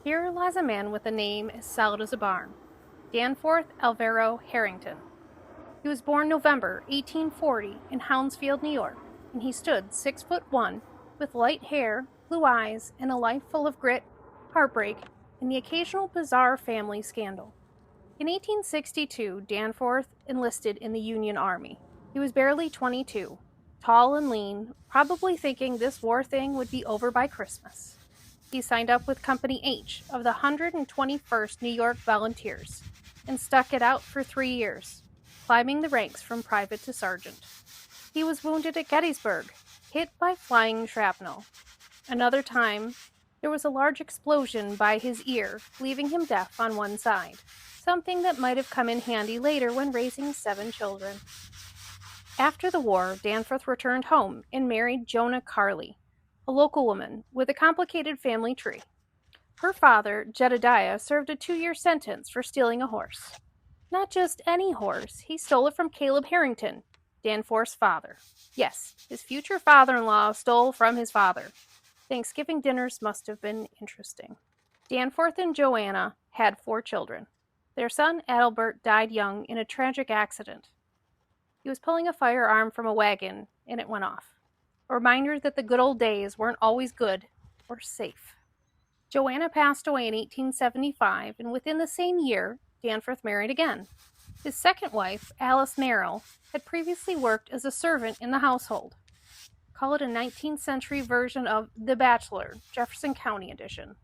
Here lies a man with a name as solid as a barn, Danforth Alvaro Harrington. He was born November 1840 in Hounsfield, New York, and he stood 6'1", with light hair, blue eyes, and a life full of grit, heartbreak, and the occasional bizarre family scandal. In 1862, Danforth enlisted in the Union Army. He was barely 22, tall and lean, probably thinking this war thing would be over by Christmas. He signed up with Company H of the 121st New York Volunteers and stuck it out for 3 years, climbing the ranks from private to sergeant. He was wounded at Gettysburg, hit by flying shrapnel. Another time, there was a large explosion by his ear, leaving him deaf on one side, something that might have come in handy later when raising 7 children. After the war, Danforth returned home and married Jonah Carley, a local woman with a complicated family tree. Her father, Jedediah, served a 2-year sentence for stealing a horse. Not just any horse, he stole it from Caleb Harrington, Danforth's father. Yes, his future father-in-law stole from his father. Thanksgiving dinners must have been interesting. Danforth and Joanna had 4 children. Their son, Adelbert, died young in a tragic accident. He was pulling a firearm from a wagon, and it went off. A reminder that the good old days weren't always good or safe. Joanna passed away in 1875, and within the same year, Danforth married again. His second wife, Alice Merrill, had previously worked as a servant in the household. Call it a 19th century version of The Bachelor, Jefferson County edition.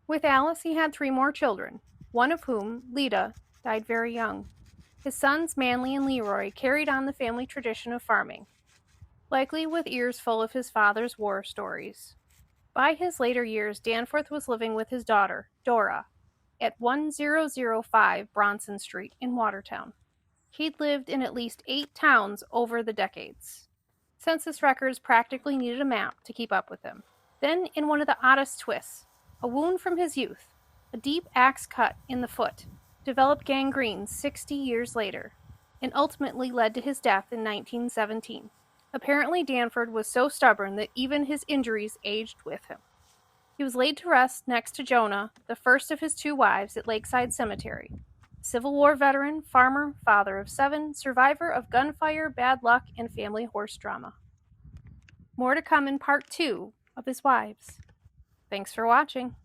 With Alice, he had 3 more children, one of whom, Lida, died very young. His sons, Manly and Leroy, carried on the family tradition of farming, likely with ears full of his father's war stories. By his later years, Danforth was living with his daughter, Dora, at 1005 Bronson Street in Watertown. He'd lived in at least 8 towns over the decades. Census records practically needed a map to keep up with him. Then, in one of the oddest twists, a wound from his youth, a deep axe cut in the foot, developed gangrene 60 years later, and ultimately led to his death in 1917. Apparently, Danforth was so stubborn that even his injuries aged with him. He was laid to rest next to Jonah, the first of his 2 wives, at Lakeside Cemetery. Civil War veteran, farmer, father of 7, survivor of gunfire, bad luck, and family horse drama. More to come in part 2 of his wives. Thanks for watching.